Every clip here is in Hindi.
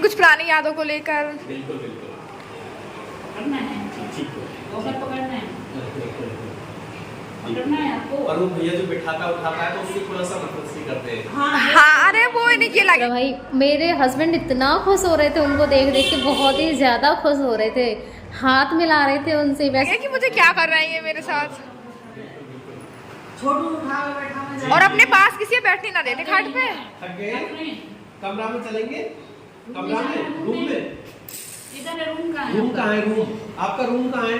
कुछ पुरानी यादों को लेकर। बिल्कुल बिल्कुल करना है, ठीक है। वो सब पकड़ना है, पकड़ना है आपको। और वो भैया जो बिठाता उठाता है तो उससे थोड़ा सा मदद करते हैं। हाँ अरे वो नहीं किया लगे भाई मेरे हस्बैंड इतना खुश हो रहे थे उनको देख देख के, बहुत ही ज़्यादा खुश हो रहे थे, हाथ मिला रहे थे उनसे वैसे कि मुझे क्या कर रहा है ये मेरे साथ, छोटू उठा के बैठा मैं और अपने पास किसी बैठने ना देते खाट पे। थक गए? कमरा में चलेंगे? कमरा में? रूम में? इधर रूम कहाँ है? रूम कहाँ है? रूम आपका रूम कहाँ है?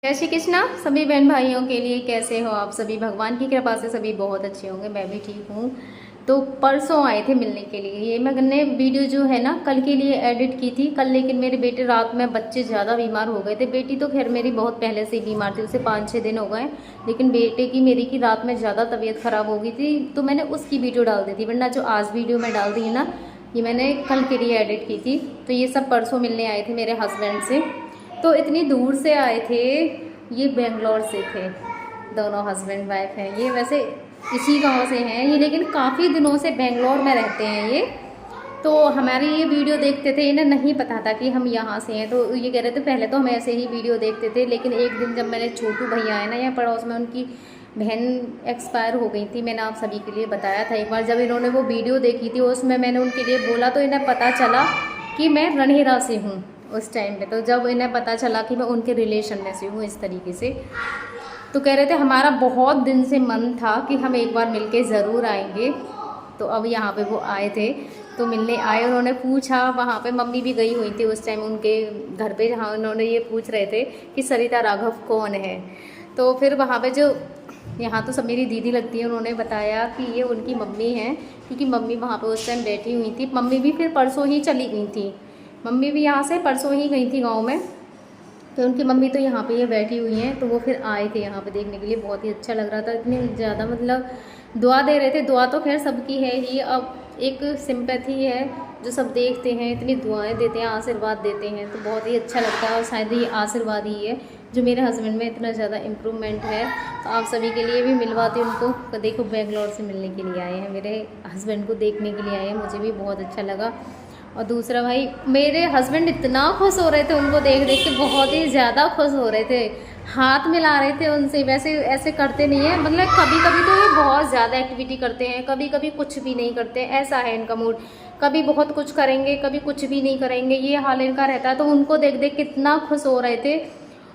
जय श्री कृष्णा सभी बहन भाइयों के लिए। कैसे हो आप सभी? भगवान की कृपा से सभी बहुत अच्छे होंगे, मैं भी ठीक हूँ। तो परसों आए थे मिलने के लिए। ये मैंने वीडियो जो है ना कल के लिए एडिट की थी कल, लेकिन मेरे बेटे रात में बच्चे ज़्यादा बीमार हो गए थे। बेटी तो खैर मेरी बहुत पहले से ही बीमार थी, उसे 5-6 दिन हो गए, लेकिन बेटे की मेरी की रात में ज़्यादा तबीयत ख़राब हो गई थी, तो मैंने उसकी वीडियो डाल दी थी। वरना जो आज वीडियो में डाल दी है ना, ये मैंने कल के लिए एडिट की थी। तो ये सब परसों मिलने आए थे मेरे हस्बैंड से। तो इतनी दूर से आए थे, ये बेंगलोर से थे, दोनों हस्बैंड वाइफ हैं। ये वैसे इसी गांव से हैं ये, लेकिन काफ़ी दिनों से बेंगलोर में रहते हैं ये। तो हमारी ये वीडियो देखते थे, इन्हें नहीं पता था कि हम यहाँ से हैं। तो ये कह रहे थे पहले तो हम ऐसे ही वीडियो देखते थे, लेकिन एक दिन जब मैंने छोटू भैया है ना यहाँ पड़ोस में, उनकी बहन एक्सपायर हो गई थी। मैंने आप सभी के लिए बताया था एक बार, जब इन्होंने वो वीडियो देखी थी उसमें मैंने उनके लिए बोला तो इन्हें पता चला कि मैं रणहीरा से हूँ उस टाइम पे। तो जब इन्हें पता चला कि मैं उनके रिलेशन में से हूँ इस तरीके से, तो कह रहे थे हमारा बहुत दिन से मन था कि हम एक बार मिलके ज़रूर आएंगे। तो अब यहाँ पे वो आए थे, तो मिलने आए। उन्होंने पूछा, वहाँ पे मम्मी भी गई हुई थी उस टाइम उनके घर पे, जहाँ उन्होंने ये पूछ रहे थे कि सरिता राघव कौन है। तो फिर वहाँ पे जो यहाँ तो सब मेरी दीदी लगती है, उन्होंने बताया कि ये उनकी मम्मी हैं, क्योंकि मम्मी वहाँ पे उस टाइम बैठी हुई थी। मम्मी भी फिर परसों ही चली गई थी, मम्मी भी यहाँ से परसों ही गई थी गांव में। तो उनकी मम्मी तो यहाँ पे ये बैठी हुई हैं। तो वो फिर आए थे यहाँ पे देखने के लिए, बहुत ही अच्छा लग रहा था। इतनी ज़्यादा मतलब दुआ दे रहे थे। दुआ तो खैर सबकी है ही, अब एक सिंपैथी है जो सब देखते हैं, इतनी दुआएं देते हैं, आशीर्वाद देते हैं, तो बहुत ही अच्छा लगता है। और शायद ये आशीर्वाद ही है जो मेरे हस्बैंड में इतना ज़्यादा इम्प्रूवमेंट है। तो आप सभी के लिए भी मिलवाती हूँ उनको। तो देखो बेंगलोर से मिलने के लिए आए हैं, मेरे हस्बैंड को देखने के लिए आए हैं, मुझे भी बहुत अच्छा लगा। और दूसरा भाई मेरे हस्बैंड इतना खुश हो रहे थे उनको देख देख के, बहुत ही ज़्यादा खुश हो रहे थे, हाथ मिला रहे थे उनसे। वैसे ऐसे करते नहीं है, मतलब कभी कभी तो ये बहुत ज़्यादा एक्टिविटी करते हैं, कभी कभी कुछ भी नहीं करते, ऐसा है इनका मूड। कभी बहुत कुछ करेंगे, कभी कुछ भी नहीं करेंगे, ये हाल इनका रहता है। तो उनको देख देख के इतना खुश हो रहे थे,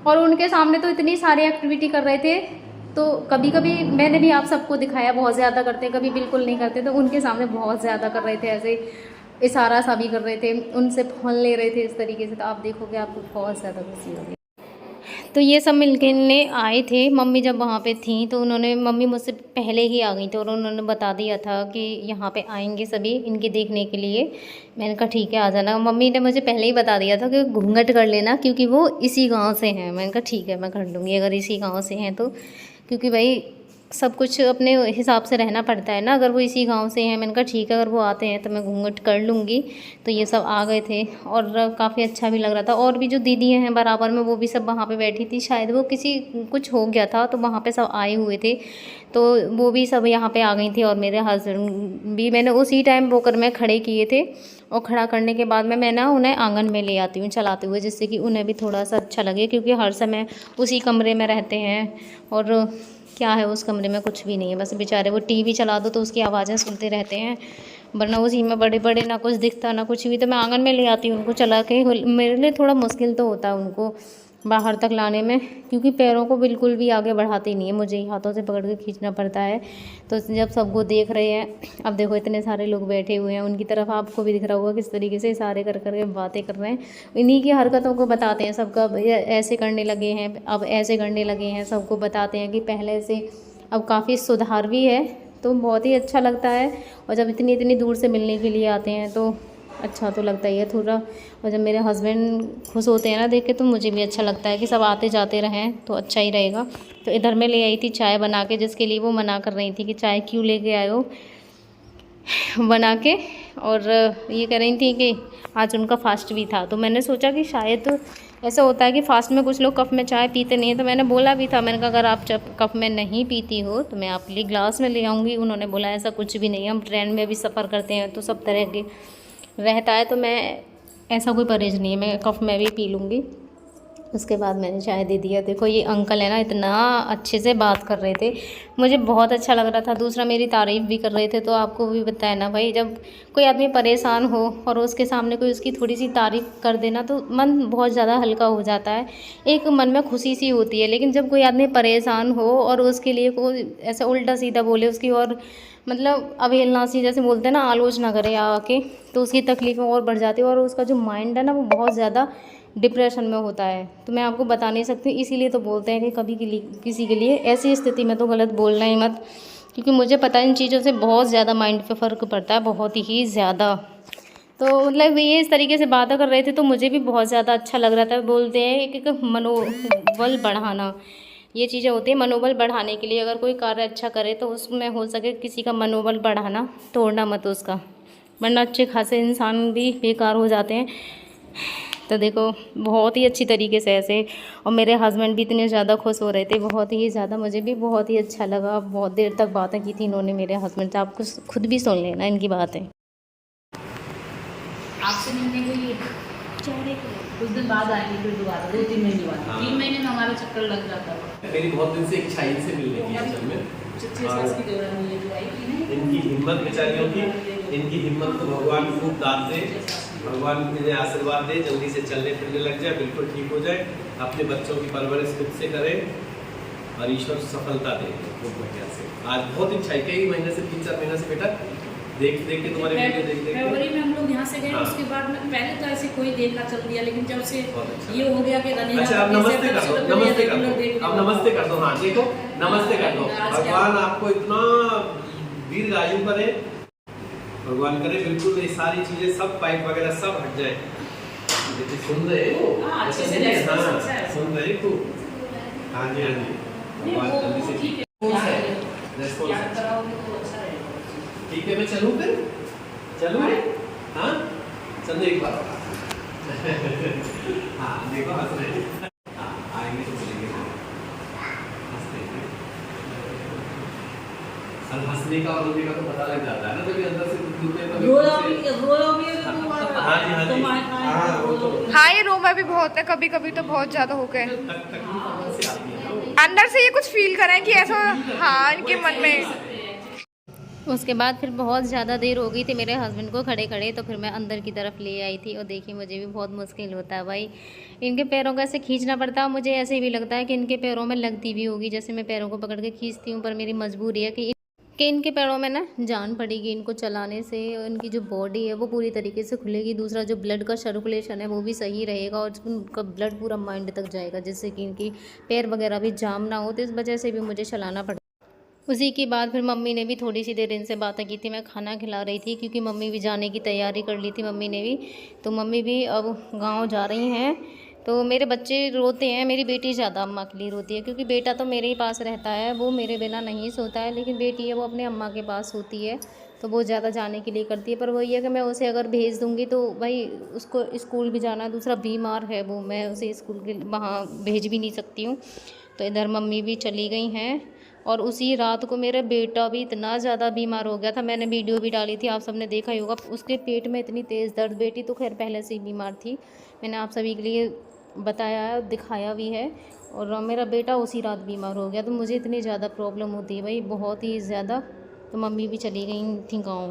और उनके सामने तो इतनी सारी एक्टिविटी कर रहे थे। तो कभी कभी मैंने भी आप सबको दिखाया बहुत ज़्यादा करते हैं, कभी बिल्कुल नहीं करते। तो उनके सामने बहुत ज़्यादा कर रहे थे, ऐसे इशारा सा भी कर रहे थे, उनसे फ़ोन ले रहे थे इस तरीके से। तो आप देखोगे आपको बहुत ज़्यादा खुशी होगी। तो ये सब मिलने आए थे। मम्मी जब वहाँ पे थी तो उन्होंने, मम्मी मुझसे पहले ही आ गई थी और उन्होंने बता दिया था कि यहाँ पे आएंगे सभी इनके देखने के लिए। मैंने कहा ठीक है आ जाना। मम्मी ने मुझे पहले ही बता दिया था कि घूंघट कर लेना, क्योंकि वो इसी गाँव से हैं। मैंने कहा ठीक है मैं कर लूँगी अगर इसी गाँव से हैं तो, क्योंकि भाई सब कुछ अपने हिसाब से रहना पड़ता है ना। अगर वो इसी गांव से हैं, मैंने कहा ठीक है अगर वो आते हैं तो मैं घूंघट कर लूँगी। तो ये सब आ गए थे और काफ़ी अच्छा भी लग रहा था। और भी जो दीदी हैं बराबर में, वो भी सब वहाँ पे बैठी थी। शायद वो किसी कुछ हो गया था तो वहाँ पे सब आए हुए थे, तो वो भी सब यहाँ पे आ गई थी। और मेरे हस्बैंड भी मैंने उसी टाइम वोकर में खड़े किए थे, और खड़ा करने के बाद मैं ना उन्हें आंगन में ले आती हूँ चलाते हुए, जिससे कि उन्हें भी थोड़ा सा अच्छा लगे, क्योंकि हर समय उसी कमरे में रहते हैं। और क्या है उस कमरे में कुछ भी नहीं है, बस बेचारे वो टीवी चला दो तो उसकी आवाज़ें सुनते रहते हैं, वरना उसी में बड़े बड़े ना कुछ दिखता ना कुछ भी। तो मैं आंगन में ले आती हूँ उनको चला के। मेरे लिए थोड़ा मुश्किल तो होता है उनको बाहर तक लाने में, क्योंकि पैरों को बिल्कुल भी आगे बढ़ाती नहीं है, मुझे ही हाथों से पकड़ के खींचना पड़ता है। तो जब सबको देख रहे हैं, अब देखो इतने सारे लोग बैठे हुए हैं, उनकी तरफ आपको भी दिख रहा होगा किस तरीके से इशारे कर कर के बातें कर रहे हैं। इन्हीं की हरकतों को बताते हैं सबका, ऐसे करने लगे हैं, अब ऐसे करने लगे हैं, सबको बताते हैं कि पहले से अब काफ़ी सुधार भी है। तो बहुत ही अच्छा लगता है। और जब इतनी इतनी दूर से मिलने के लिए आते हैं तो अच्छा तो लगता ही है थोड़ा। और जब मेरे हस्बैंड खुश होते हैं ना देख के, तो मुझे भी अच्छा लगता है कि सब आते जाते रहें तो अच्छा ही रहेगा। तो इधर मैं ले आई थी चाय बना के, जिसके लिए वो मना कर रही थी कि चाय क्यों लेके आए हो बना के। और ये कह रही थी कि आज उनका फास्ट भी था। तो मैंने सोचा कि शायद ऐसा होता है कि फास्ट में कुछ लोग कप में चाय पीते नहीं हैं। तो मैंने बोला भी था, मैंने कहा अगर आप कप में नहीं पीती हो तो मैं आपके लिए ग्लास में ले आऊँगी। उन्होंने बोला ऐसा कुछ भी नहीं है, हम ट्रेन में भी सफ़र करते हैं तो सब तरह के रहता है तो मैं ऐसा कोई परहेज नहीं है, मैं कफ मैं भी पी लूँगी। उसके बाद मैंने चाय दे दिया। देखो ये अंकल है ना, इतना अच्छे से बात कर रहे थे, मुझे बहुत अच्छा लग रहा था। दूसरा मेरी तारीफ़ भी कर रहे थे। तो आपको भी बताया ना भाई, जब कोई आदमी परेशान हो और उसके सामने कोई उसकी थोड़ी सी तारीफ़ कर देना तो मन बहुत ज़्यादा हल्का हो जाता है, एक मन में खुशी सी होती है। लेकिन जब कोई आदमी परेशान हो और उसके लिए कोई ऐसा उल्टा सीधा बोले, उसकी और मतलब अवहेलना सी जैसे बोलते हैं ना, आलोचना करे आके, तो उसकी तकलीफ़ें और बढ़ जाती है और उसका जो माइंड है ना वो बहुत ज़्यादा डिप्रेशन में होता है। तो मैं आपको बता नहीं सकती, इसीलिए तो बोलते हैं कि कभी किसी के लिए ऐसी स्थिति में तो गलत बोलना ही मत, क्योंकि मुझे पता है इन चीज़ों से बहुत ज़्यादा माइंड पे फ़र्क पड़ता है, बहुत ही ज़्यादा। तो मतलब ये इस तरीके से बातें कर रहे थे तो मुझे भी बहुत ज़्यादा अच्छा लग रहा था। बोलते हैं कि मनोबल बढ़ाना, ये चीज़ें होती हैं मनोबल बढ़ाने के लिए। अगर कोई कार्य अच्छा करे तो उसमें हो सके किसी का मनोबल बढ़ाना, तोड़ना मत उसका, वरना अच्छे खासे इंसान भी बेकार हो जाते हैं। तो देखो बहुत ही अच्छी तरीके से ऐसे, और मेरे हस्बैंड भी इतने ज़्यादा खुश हो रहे थे, बहुत ही ज़्यादा, मुझे भी बहुत ही अच्छा लगा। बहुत देर तक बातें की थी इन्होंने, मेरे हस्बैंड से। आप कुछ खुद भी सुन लेना इनकी बातें। आपसे मिलने के लिए कुछ दिन बाद आएंगे, फिर दोबारा 2-3 महीने बाद। 3 महीने में हमारा चक्कर लग जाता है। मेरी बहुत दिन से इच्छा इनसे मिलने की असल में। 6 साल की दौरान ये जो आई थी ना, इनकी हिम्मत बेचारियों की, इनकी हिम्मत को भगवान खूब दाद दे, भगवान इन्हें आशीर्वाद दे, जल्दी से चलने फिरने लग जाए, बिल्कुल ठीक हो जाए, अपने बच्चों की परवरिश खुद से करे और ईश्वर सफलता दे खूब बढ़िया से। आज बहुत इच्छा है, कई महीने से 3-4 महीने से बेटा देख के तुम्हारे वीडियो देख के फरवरी में हम लोग यहाँ से गए। हाँ। उसके बाद में पहले तो ऐसे कोई देखा चल दिया, लेकिन जब से अच्छा। ये हो गया कि रनिंग। अच्छा अब नमस्ते कर दो, नमस्ते कर दो, अब नमस्ते कर दो। हाँ देखो नमस्ते कर दो। भगवान आपको इतना दीर्घ आयु करे, भगवान करे बिल्कुल ये सारी चीजें सब पाइप वगैरह सब हट जाए। सुन रहे हो? अच्छे से सुन रहे खूब। हाँ जी हाँ जी, भगवान जल्दी से ठीक है। मैं चलूँ फिर, चलूँ हाँ चलो एक बार। हाँ देखो हंस रहे, हाँ आएंगे तो बोलेंगे हंसते हैं। अब हंसने का और रोने का तो पता लग जाता है ना, तभी अंदर से हाँ जी हाँ जी हाँ वो तो हाँ ये रोमा भी बहुत है, कभी कभी तो बहुत ज्यादा हो गए। तकलीफ अंदर से आती है ना। अंदर से ये कुछ फील करें कि ऐसा, हाँ इनके मन में। उसके बाद फिर बहुत ज़्यादा देर हो गई थी मेरे हस्बैंड को खड़े खड़े, तो फिर मैं अंदर की तरफ ले आई थी। और देखिए मुझे भी बहुत मुश्किल होता है भाई, इनके पैरों को ऐसे खींचना पड़ता है। मुझे ऐसे भी लगता है कि इनके पैरों में लगती भी होगी, जैसे मैं पैरों को पकड़ के खींचती हूँ, पर मेरी मजबूरी है कि इनके पैरों में ना जान पड़ेगी इनको चलाने से, और इनकी जो बॉडी है वो पूरी तरीके से खुलेगी। दूसरा जो ब्लड का सर्कुलेशन है वो भी सही रहेगा, और उनका ब्लड पूरा माइंड तक जाएगा, जिससे कि इनकी पैर वगैरह भी जाम ना हो। तो इस वजह से भी मुझे चलाना पड़ता। उसी के बाद फिर मम्मी ने भी थोड़ी सी देर इनसे बातें की थी। मैं खाना खिला रही थी क्योंकि मम्मी भी जाने की तैयारी कर ली थी मम्मी ने भी। तो मम्मी भी अब गांव जा रही हैं। तो मेरे बच्चे रोते हैं, मेरी बेटी ज़्यादा अम्मा के लिए रोती है, क्योंकि बेटा तो मेरे ही पास रहता है, वो मेरे बिना नहीं सोता है, लेकिन बेटी है वो अपने अम्मा के पास सोती है, तो वो ज़्यादा जाने के लिए करती है। पर वही है कि मैं उसे अगर भेज दूँगी तो भाई उसको स्कूल भी जाना है, दूसरा बीमार है वो, मैं उसे स्कूल के वहाँ भेज भी नहीं सकती हूँ। तो इधर मम्मी भी चली गई हैं। और उसी रात को मेरा बेटा भी इतना ज़्यादा बीमार हो गया था, मैंने वीडियो भी डाली थी, आप सबने देखा ही होगा। उसके पेट में इतनी तेज़ दर्द, बेटी तो खैर पहले से ही बीमार थी, मैंने आप सभी के लिए बताया है, दिखाया भी है। और मेरा बेटा उसी रात बीमार हो गया, तो मुझे इतनी ज़्यादा प्रॉब्लम होती है भाई, बहुत ही ज़्यादा। तो मम्मी भी चली गई थी गाँव।